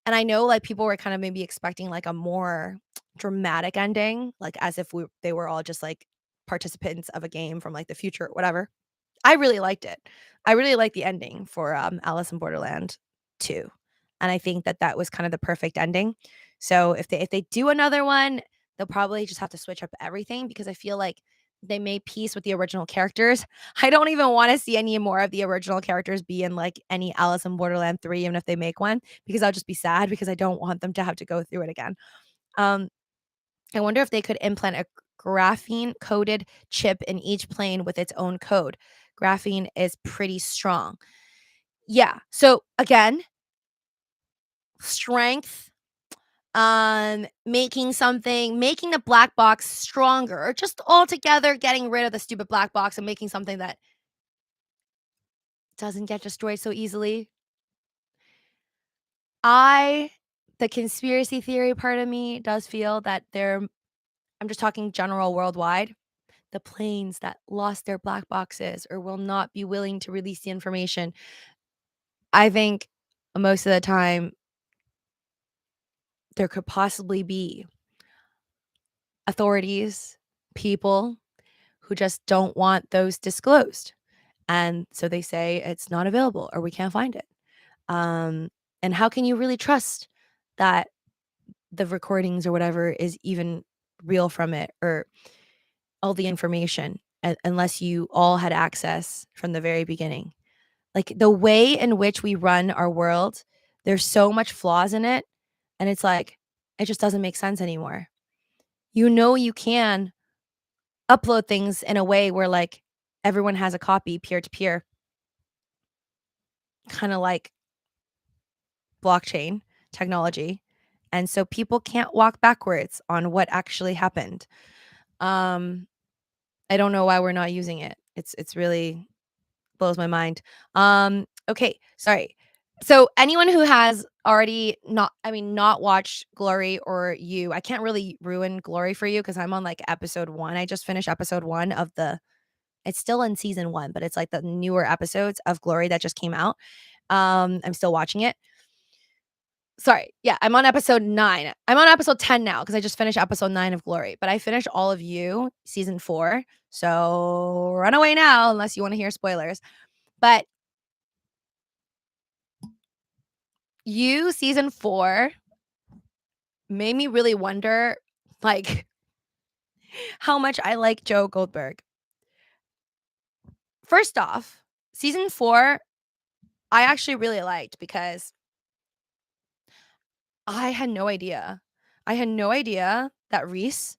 Speaker 1: And I know, like, people were kind of maybe expecting, like, a more dramatic ending, like, as if they were all just, like, participants of a game from, like, the future, whatever. I really liked it. I really liked the ending for, Alice in Borderland 2, and I think that that was kind of the perfect ending. So if they do another one, they'll probably just have to switch up everything because I feel like they made peace with the original characters. I don't even wanna see any more of the original characters be in, like, any Alice in Borderland 3, even if they make one, because I'll just be sad because I don't want them to have to go through it again. Um, I wonder if they could implant a graphene coded chip in each plane with its own code. Graphene is pretty strong. Yeah. So again, strength, making the black box stronger, or just altogether getting rid of the stupid black box and making something that doesn't get destroyed so easily. I the conspiracy theory part of me does feel that I'm just talking general worldwide, the planes that lost their black boxes or will not be willing to release the information, I think most of the time there could possibly be. authorities, people who just don't want those disclosed. And so they say it's not available or we can't find it. Um, and how can you really trust that the recordings or whatever is even real from it or all the information unless you all had access from the very beginning? Like the way in which we run our world, there's so much flaws in it. And it's like, it just doesn't make sense anymore. You know, you can upload things in a way where like everyone has a copy peer to peer, kind of like blockchain technology. And so people can't walk backwards on what actually happened. Um, I don't know why we're not using it. It's really blows my mind. Okay, sorry. So anyone who has already not watched Glory or you, I can't really ruin Glory for you because I'm on like episode 1. I just finished episode 1 of the it's still in season 1, but it's like the newer episodes of Glory that just came out. I'm still watching it. Sorry. Yeah, I'm on episode 9. I'm on episode 10 now because I just finished episode 9 of Glory, but I finished all of You season 4. So run away now unless you want to hear spoilers. But You season 4 made me really wonder like how much I like Joe Goldberg. First off, season 4 I actually really liked because I had no idea. I had no idea that Reese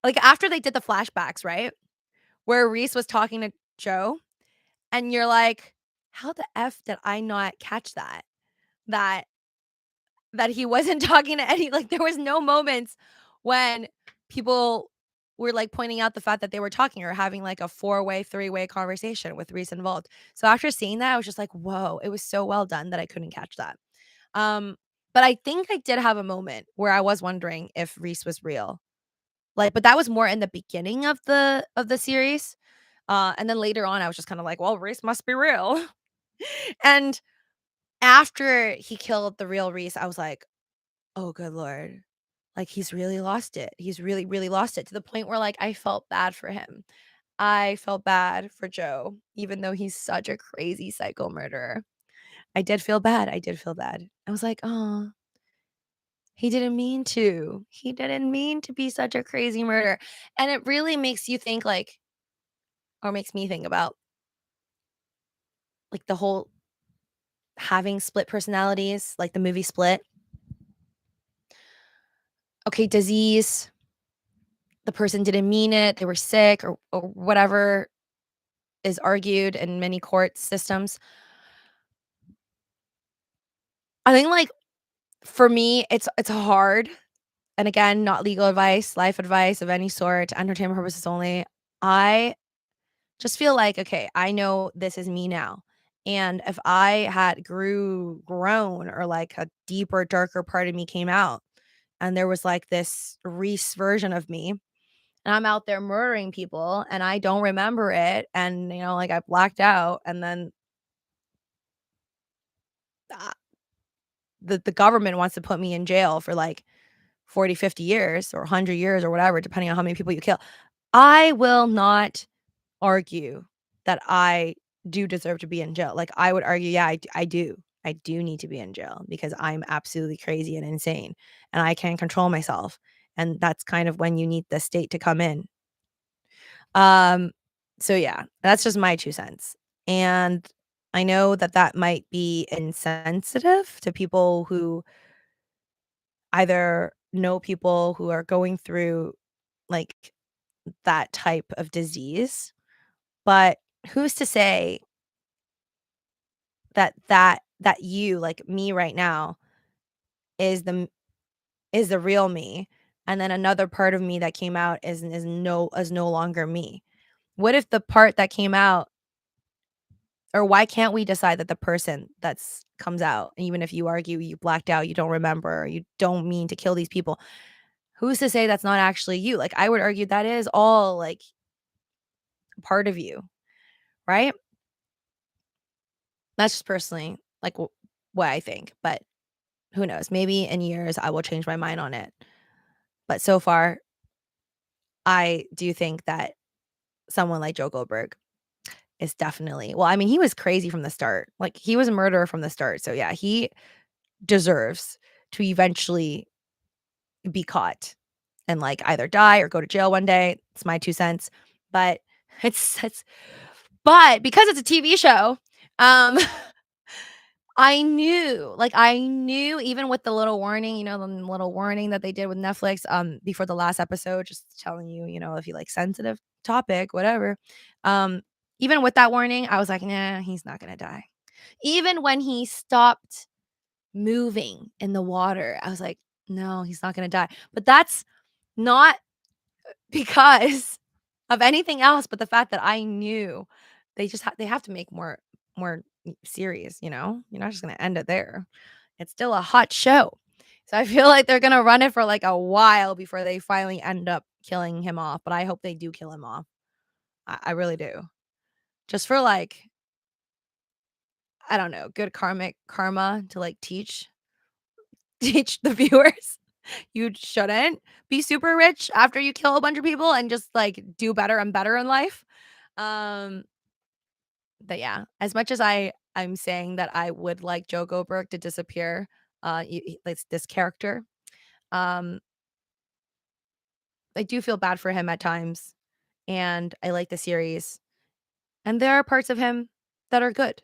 Speaker 1: like after they did the flashbacks, right? Where Reese was talking to Joe, and you're like, "How the F did I not catch that?" That he wasn't talking to any like, there was no moments when people were, like, pointing out the fact that they were talking or having, like, a four-way, three-way conversation with Reese involved. So after seeing that, I was just like, "Whoa," it was so well done that I couldn't catch that. Um, but I think I did have a moment where I was wondering if Reese was real. Like, but that was more in the beginning of the series. And then later on, I was just kinda like, "Well, Reese must be real." And after he killed the real Reese, I was like, "Oh, good lord." Like, he's really lost it. He's really, really lost it to the point where, like, I felt bad for him. I felt bad for Joe, even though he's such a crazy psycho murderer. I did feel bad. I did feel bad. I was like, "Oh, he didn't mean to. He didn't mean to be such a crazy murderer." And it really makes you think, like or makes me think about, like, the whole having split personalities, like the movie Split. Okay, disease, the person didn't mean it, they were sick or whatever is argued in many court systems. I think, like, for me, it's hard, and again, not legal advice, life advice of any sort, entertainment purposes only. I just feel like, okay, I know this is me now, and if I had grown or, like, a deeper, darker part of me came out, and there was, like, this Reese version of me, and I'm out there murdering people, and I don't remember it, and, like, I blacked out, and then, ah, the government wants to put me in jail for, like, 40, 50 years or 100 years or whatever, depending on how many people you kill. I will not argue that I do deserve to be in jail. Like, I would argue, yeah, I do. I do need to be in jail because I'm absolutely crazy and insane, and I can't control myself, and that's kind of when you need the state to come in. Um, so yeah, that's just my 2 cents, and I know that that might be insensitive to people who either know people who are going through, like, that type of disease, but who's to say that you, like me right now, is the real me, and then another part of me that came out is no longer me? What if the part that came out or why can't we decide that the person that's comes out, even if you argue you blacked out, you don't remember, you don't mean to kill these people, who's to say that's not actually you? Like, I would argue that is all, like, part of you, right? That's just personally, like, what I think, but who knows? Maybe in years, I will change my mind on it. But so far, I do think that someone like Joe Goldberg is definitely well, I mean, he was crazy from the start. Like, he was a murderer from the start. So, yeah, he deserves to eventually be caught and, like, either die or go to jail one day. It's my 2 cents. But it's but because it's a TV show, um, I knew even with the little warning, the little warning that they did with Netflix, before the last episode, just telling you, if you like sensitive topic, whatever. Um, Even with that warning, I was like, "Nah, he's not gonna die." Even when he stopped moving in the water, I was like, "No, he's not gonna die." But that's not because of anything else, but the fact that I knew they have to make more series, you know? You're not just gonna end it there. It's still a hot show. So I feel like they're gonna run it for, like, a while before they finally end up killing him off, but I hope they do kill him off. I really do. Just for, like, I don't know, good karmic karma to, like, teach the viewers you shouldn't be super rich after you kill a bunch of people and just, like, do better and better in life. Um, but yeah, as much as I'm saying that I would like Joe Goldberg to disappear, this character, um, I do feel bad for him at times, and I like the series, and there are parts of him that are good,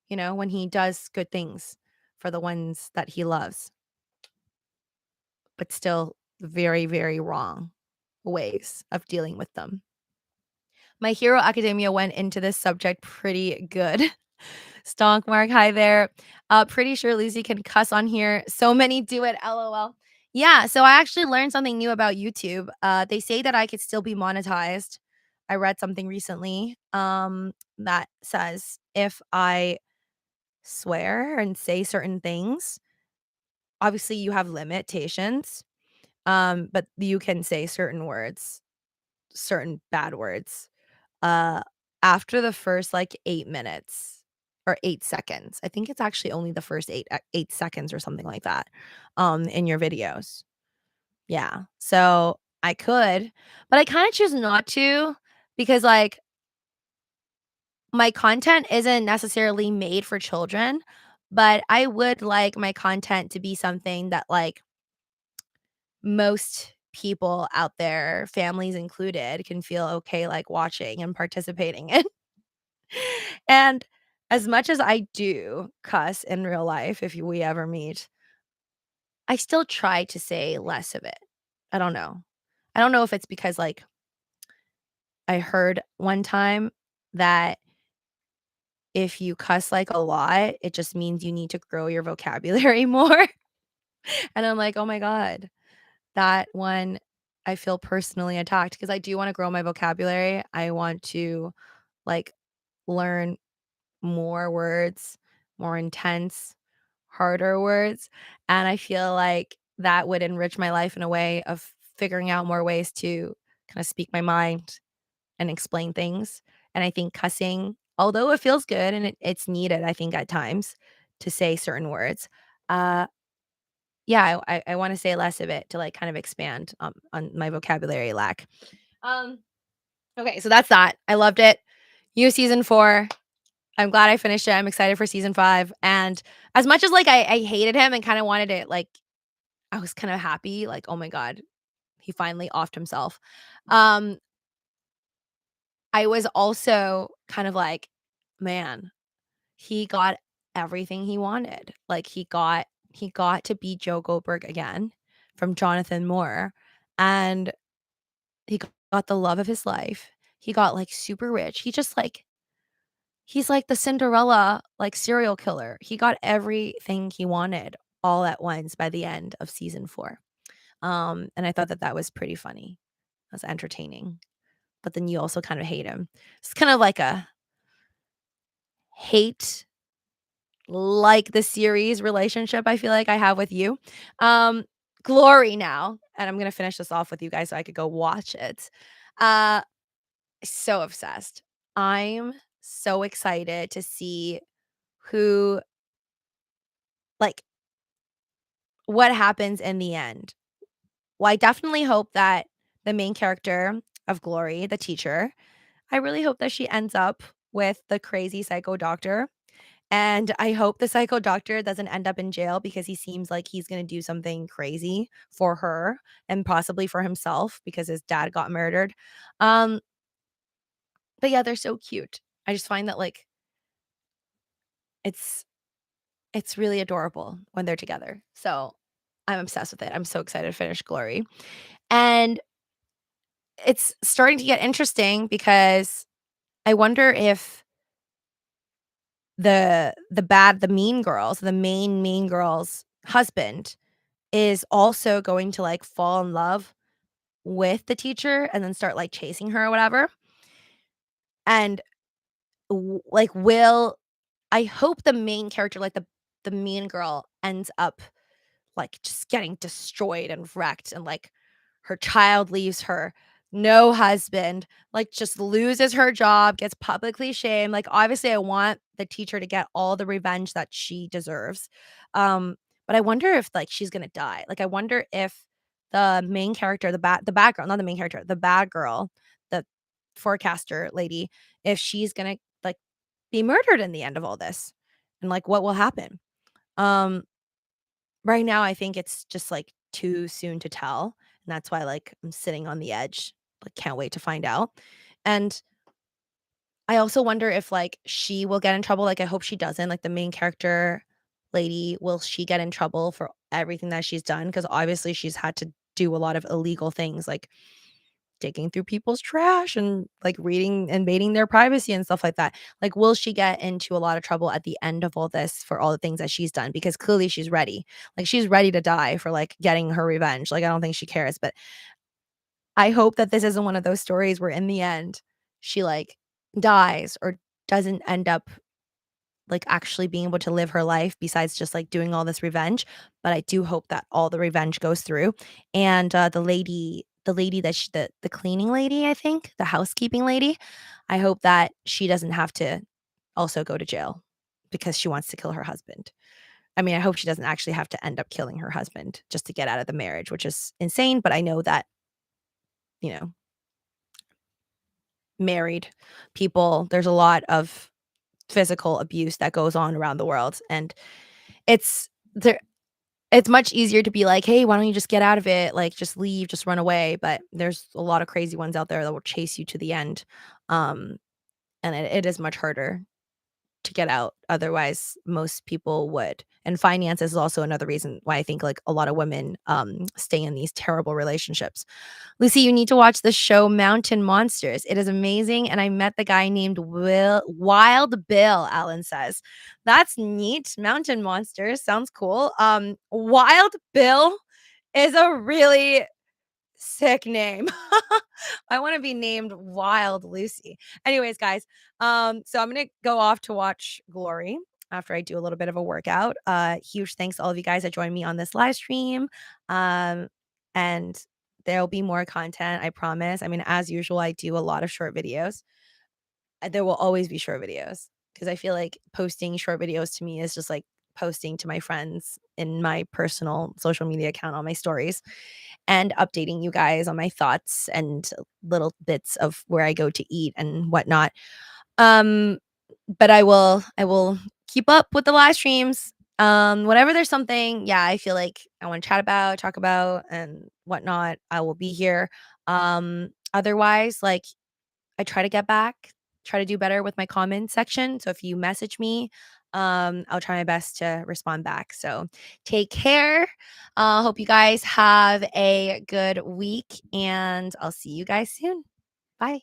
Speaker 1: when he does good things for the ones that he loves, but still very, very wrong ways of dealing with them. My Hero Academia went into this subject pretty good. Stonk Mark, hi there. Pretty sure Lucy can cuss on here. So many do it, lol. Yeah, so I actually learned something new about YouTube. They say that I could still be monetized. I read something recently that says if I swear and say certain things, obviously you have limitations, but you can say certain words, certain bad words. Uh, After the first, like, 8 minutes or 8 seconds. I think it's actually only the first 8 seconds or something like that, in your videos. Yeah. So, I could, but I kinda choose not to because, like, my content isn't necessarily made for children, but I would like my content to be something that, like, most people out there, families included, can feel okay, like, watching and participating in. And as much as I do cuss in real life, if we ever meet, I still try to say less of it. I don't know. I don't know if it's because, like, I heard one time that if you cuss, like, a lot, it just means you need to grow your vocabulary more. And I'm like, "Oh my god." That one, I feel personally attacked because I do wanna grow my vocabulary. I want to, like, learn more words, more intense, harder words, and I feel like that would enrich my life in a way of figuring out more ways to kinda speak my mind and explain things, and I think cussing, although it feels good and it's needed, I think, at times to say certain words, uh, yeah, I wanna say less of it to, like, kind of expand, on my vocabulary lack. Um, okay, so that's that. I loved it. You season 4. I'm glad I finished it. I'm excited for season 5, and as much as, like, I hated him and kinda wanted it, like, I was kinda happy, like, "Oh my god, he finally offed himself." Um, I was also kind of like, "Man, he got everything he wanted." Like, he got to be Joe Goldberg again from Jonathan Moore, and he got the love of his life. He got, like, super rich. He's like the Cinderella, like, serial killer. He got everything he wanted all at once by the end of season 4. And I thought that that was pretty funny. It was entertaining, but then you also kind of hate him. It's kind of like a hate, like the series relationship I feel like I have with you. Um, Glory now, and I'm gonna finish this off with you guys so I could go watch it. Uh, so obsessed. I'm so excited to see who like, what happens in the end. well, I definitely hope that the main character of Glory, the teacher, I really hope that she ends up with the crazy psycho doctor, and I hope the psycho doctor doesn't end up in jail because he seems like he's gonna do something crazy for her and possibly for himself because his dad got murdered. Um, but yeah, they're so cute. I just find that, like, it's it's really adorable when they're together. So, I'm obsessed with it. I'm so excited to finish Glory. And it's starting to get interesting because I wonder if the mean girls, the main girl's husband is also going to, like, fall in love with the teacher and then start, like, chasing her or whatever, and like, will I hope the main character, like, the mean girl ends up, like, just getting destroyed and wrecked, and, like, her child leaves her, no husband, like, just loses her job, gets publicly shamed, like, obviously, I want the teacher to get all the revenge that she deserves, um, but I wonder if, like, she's gonna die, like, I wonder if the main character, the bad girl, not the main character, the bad girl, the forecaster lady, if she's gonna, like, be murdered in the end of all this, and, like, what will happen? Um Right now, I think it's just, like, too soon to tell, and that's why, like, I'm sitting on the edge, like, can't wait to find out, and I also wonder if, like, she will get in trouble, like, I hope she doesn't, like, the main character lady, will she get in trouble for everything that she's done? Because obviously she's had to do a lot of illegal things, like digging through people's trash and, like, reading invading their privacy and stuff like that. Like, will she get into a lot of trouble at the end of all this for all the things that she's done? Because clearly she's ready. Like, she's ready to die for, like, getting her revenge. Like, I don't think she cares, but I hope that this isn't one of those stories where in the end she, like, dies or doesn't end up, like, actually being able to live her life besides just, like, doing all this revenge, but I do hope that all the revenge goes through, and, the lady that the cleaning lady, I think, the housekeeping lady, I hope that she doesn't have to also go to jail because she wants to kill her husband. I mean, I hope she doesn't actually have to end up killing her husband just to get out of the marriage, which is insane, but I know that, you know, married people, there's a lot of physical abuse that goes on around the world, and it's there it's much easier to be like, "Hey, why don't you just get out of it? Like, just leave, just run away," but there's a lot of crazy ones out there that will chase you to the end, um, and it is much harder to get out, otherwise, most people would, and finances is also another reason why I think, like, a lot of women, stay in these terrible relationships. Lucy, you need to watch the show Mountain Monsters. It is amazing, and I met the guy named Wild Bill, Alan says. That's neat. Mountain Monsters sounds cool. Wild Bill is a really sick name. I wanna be named Wild Lucy. Anyways, guys, so I'm gonna go off to watch Glory after I do a little bit of a workout. Huge thanks to all of you guys that joined me on this live stream. And there'll be more content, I promise. I mean, as usual, I do a lot of short videos. There will always be short videos because I feel like posting short videos to me is just like posting to my friends in my personal social media account on my stories and updating you guys on my thoughts and little bits of where I go to eat and whatnot. Um, but I will keep up with the live streams. Whenever there's something, yeah, I feel like I want to chat about, talk about, and whatnot, I will be here. Otherwise, like I try to get back, try to do better with my comment section. So if you message me, I'll try my best to respond back. So take care. Hope you guys have a good week, and I'll see you guys soon. Bye.